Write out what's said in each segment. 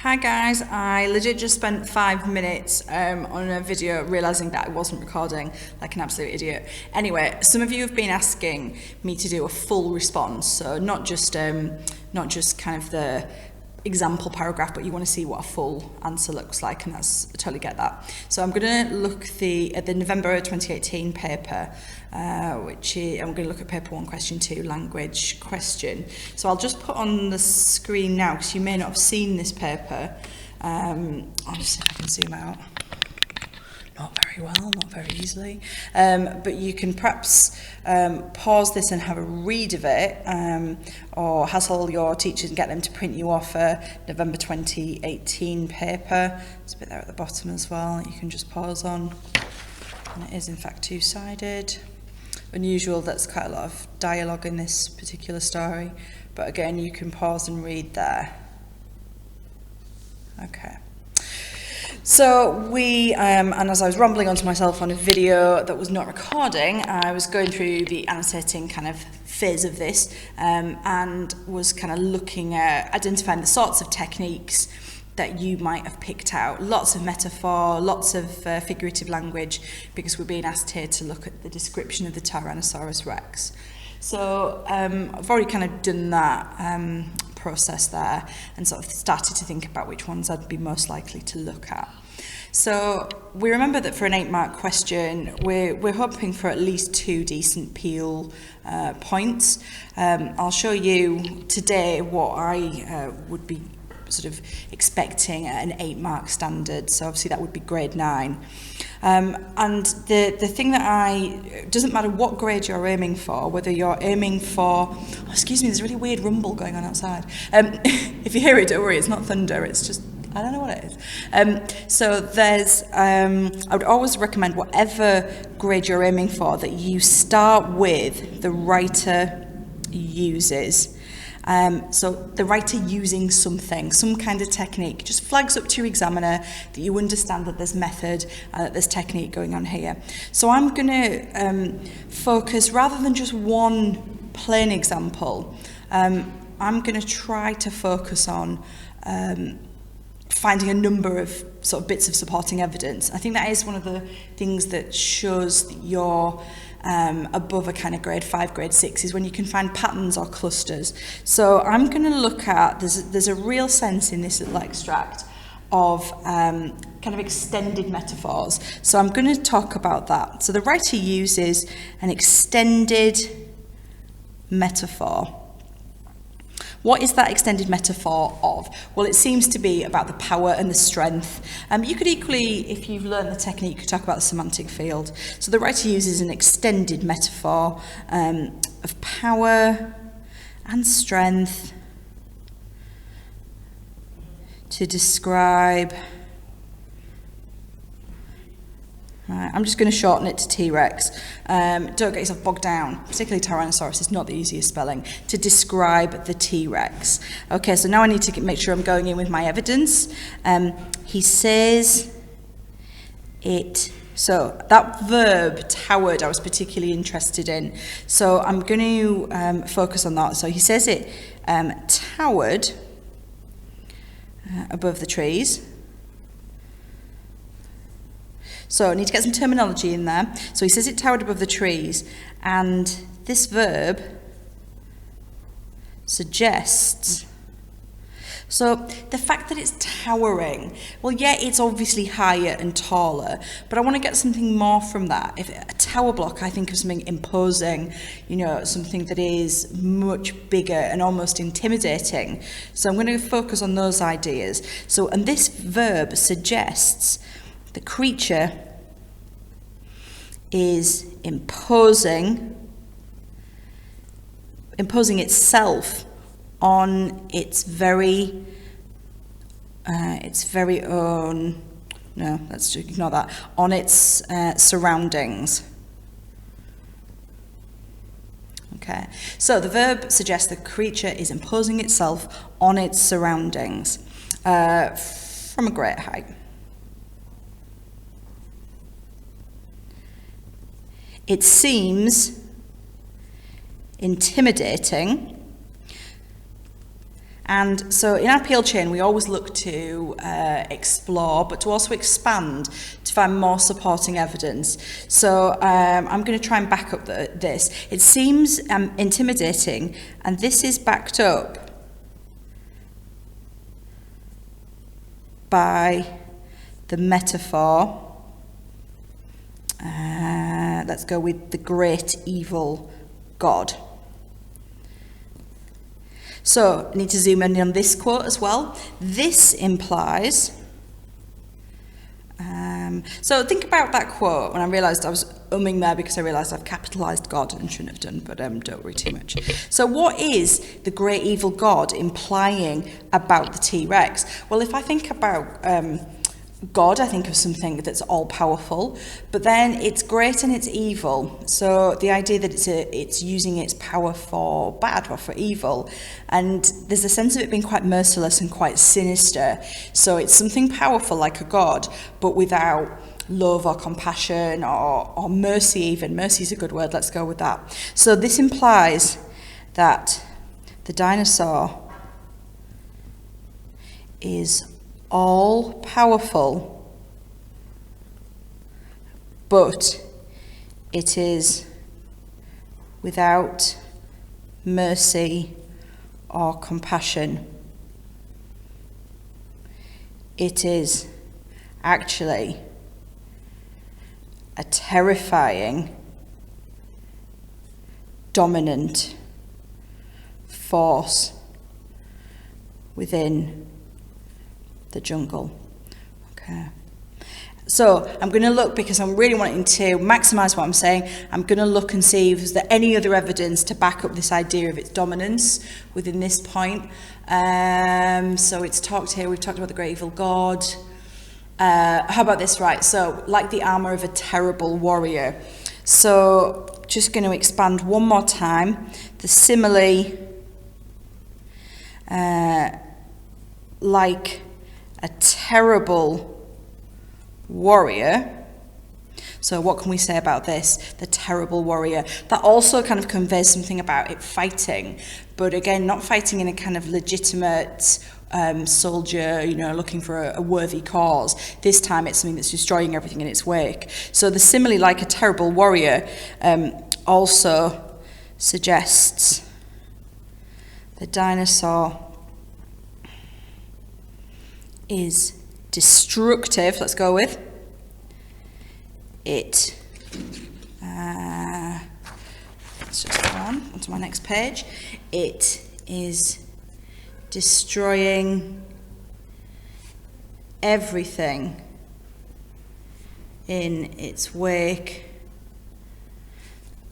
Hi guys, I legit just spent 5 minutes on a video realising that I wasn't recording like an absolute idiot. Anyway, some of you have been asking me to do a full response, so not just kind of the example paragraph, but you want to see what a full answer looks like, and I totally get that. So I'm going to look at the November 2018 paper, which is, I'm going to look at paper 1, question 2, language question. So I'll just put on the screen now, because you may not have seen this paper. I'll just see if I can zoom out. Not very well, not very easily, but you can perhaps pause this and have a read of it, or hassle your teachers and get them to print you off a November 2018 paper. It's a bit there at the bottom as well, you can just pause on, and it is in fact two-sided. Unusual, that's quite a lot of dialogue in this particular story, but again you can pause and read there. Okay. So and as I was rambling onto myself on a video that was not recording, I was going through the annotating kind of phase of this, and was kind of looking at identifying the sorts of techniques that you might have picked out. Lots of metaphor, lots of figurative language, because we're being asked here to look at the description of the Tyrannosaurus Rex. So I've already kind of done that process there and sort of started to think about which ones I'd be most likely to look at. So we remember that for an 8-mark question, we're hoping for at least 2 decent Peel points. I'll show you today what I would be sort of expecting at an 8-mark standard, so obviously that would be grade 9. And the thing that doesn't matter what grade you're aiming for, whether you're aiming for, excuse me, there's a really weird rumble going on outside. If you hear it, don't worry, it's not thunder, it's just, I don't know what it is. So there's, I would always recommend whatever grade you're aiming for, that you start with the writer uses. So the writer using something, some kind of technique, just flags up to your examiner that you understand that there's method and that there's technique going on here. So I'm going to focus, rather than just one plain example, I'm going to try to focus on finding a number of sort of bits of supporting evidence. I think that is one of the things that shows that you're above a kind of grade 5, grade 6, is when you can find patterns or clusters. So I'm going to look at, there's a real sense in this little extract of kind of extended metaphors. So I'm going to talk about that. So the writer uses an extended metaphor. What is that extended metaphor of? Well, it seems to be about the power and the strength. You could equally, if you've learned the technique, you could talk about the semantic field. So the writer uses an extended metaphor of power and strength to describe. Right, I'm just going to shorten it to T-Rex. Don't get yourself bogged down, particularly Tyrannosaurus, it's not the easiest spelling, to describe the T-Rex. Okay, so now I need to make sure I'm going in with my evidence. He says it, so that verb, towered, I was particularly interested in. So I'm going to focus on that. So he says it towered above the trees. So I need to get some terminology in there. So he says it towered above the trees, and this verb suggests, so the fact that it's towering, well, yeah, it's obviously higher and taller, but I want to get something more from that. If a tower block, I think of something imposing, you know, something that is much bigger and almost intimidating. So I'm going to focus on those ideas. So, and this verb suggests the creature is imposing itself on its very own, no, let's ignore that, on its surroundings. Okay, so the verb suggests the creature is imposing itself on its surroundings from a great height. It seems intimidating And so in our appeal chain, we always look to explore, but to also expand to find more supporting evidence. So I'm going to try and back up this. It seems intimidating, and this is backed up by the metaphor. Let's go with the great evil God. So I need to zoom in on this quote as well. This implies... so think about that quote when I realised I was umming there because I realised I've capitalised God and shouldn't have done, but don't worry too much. So what is the great evil God implying about the T-Rex? Well, if I think about God, I think of something that's all-powerful, but then it's great and it's evil. So the idea that it's using its power for bad or for evil, and there's a sense of it being quite merciless and quite sinister. So it's something powerful like a God, but without love or compassion or mercy even. Mercy is a good word, let's go with that. So this implies that the dinosaur is all-powerful, but it is without mercy or compassion. It is actually a terrifying, dominant force within the jungle. Okay. So I'm going to look, because I'm really wanting to maximise what I'm saying, I'm going to look and see if there's any other evidence to back up this idea of its dominance within this point. So it's talked here, we've talked about the great evil God. How about this, right? So like the armour of a terrible warrior. So just going to expand one more time. The simile, like a terrible warrior. So what can we say about this? The terrible warrior. That also kind of conveys something about it fighting, but again, not fighting in a kind of legitimate soldier, looking for a worthy cause. This time it's something that's destroying everything in its wake. So the simile, like a terrible warrior, also suggests the dinosaur is destructive. Let's go with it. Let's just go on to my next page. It is destroying everything in its wake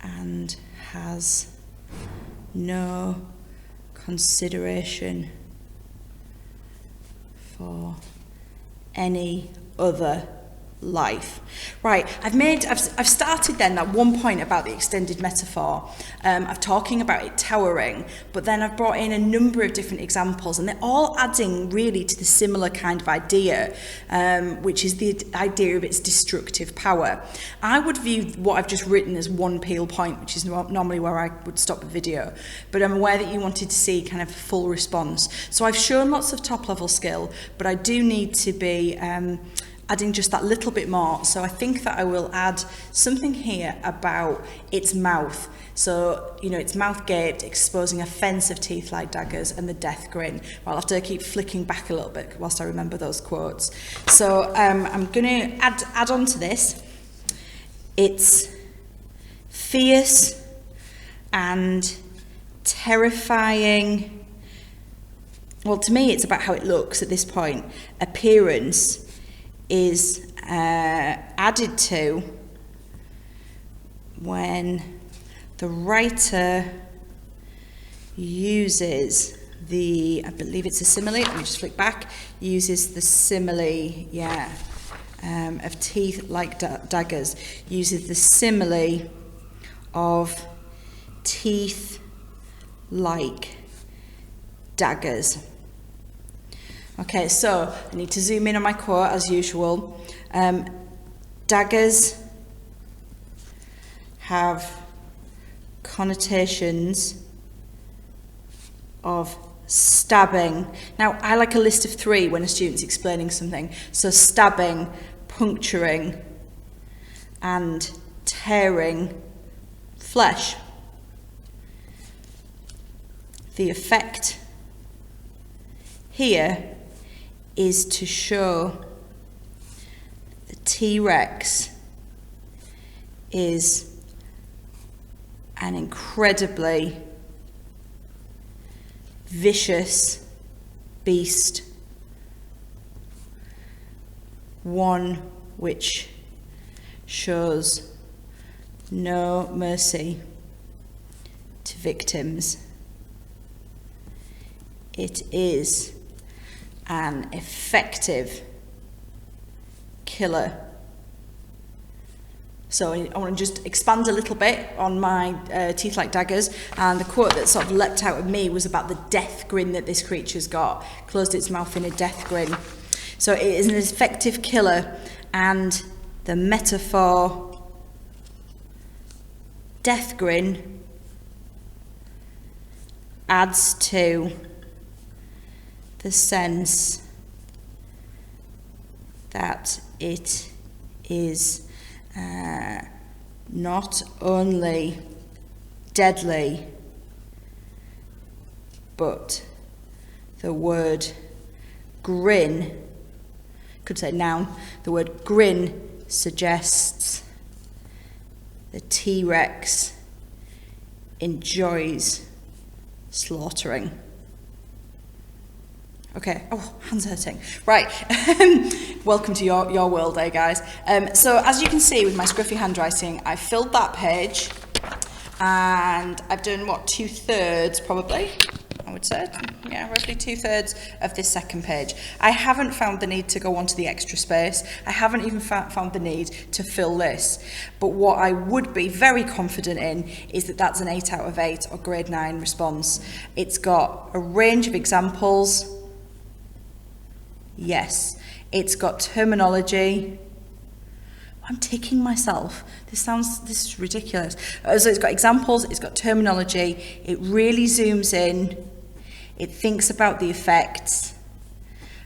and has no consideration for any other life. Right, I've started then at one point about the extended metaphor of talking about it towering, but then I've brought in a number of different examples, and they're all adding really to the similar kind of idea, which is the idea of its destructive power. I would view what I've just written as one peel point, which is normally where I would stop the video, but I'm aware that you wanted to see kind of a full response. So I've shown lots of top level skill, but I do need to be adding just that little bit more. So I think that I will add something here about its mouth. So, its mouth gaped, exposing a fence of teeth like daggers, and the death grin. I'll have to keep flicking back a little bit whilst I remember those quotes. So I'm going to add on to this. It's fierce and terrifying. Well, to me, it's about how it looks at this point. Appearance is added to when the writer uses I believe it's a simile, let me just flick back, uses the simile, of teeth like daggers, uses the simile of teeth like daggers. Okay, so I need to zoom in on my quote as usual. Daggers have connotations of stabbing. Now, I like a list of 3 when a student's explaining something. So stabbing, puncturing, and tearing flesh. The effect here is to show the T-Rex is an incredibly vicious beast, one which shows no mercy to victims. It is an effective killer. So I want to just expand a little bit on my teeth like daggers, and the quote that sort of leapt out at me was about the death grin that this creature's got, closed its mouth in a death grin. So it is an effective killer, and the metaphor death grin adds to the sense that it is not only deadly, but the word grin, could say noun, the word grin suggests the T-Rex enjoys slaughtering. Okay, oh, hands hurting. Right, welcome to your world, eh, guys? So as you can see with my scruffy handwriting, I filled that page, and I've done, what, 2/3 probably, I would say. Yeah, roughly 2/3 of this second page. I haven't found the need to go onto the extra space. I haven't even found the need to fill this. But what I would be very confident in is that that's an 8 out of 8 or grade 9 response. It's got a range of examples. Yes, it's got terminology. I'm ticking myself. This is ridiculous. So it's got examples, it's got terminology, it really zooms in, it thinks about the effects,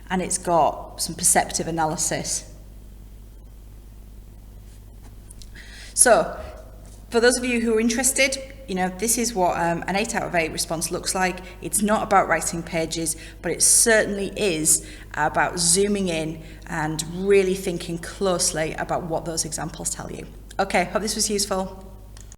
and it's got some perceptive analysis. So, for those of you who are interested, this is what an 8 out of 8 response looks like. It's not about writing pages, but it certainly is about zooming in and really thinking closely about what those examples tell you. Okay, hope this was useful.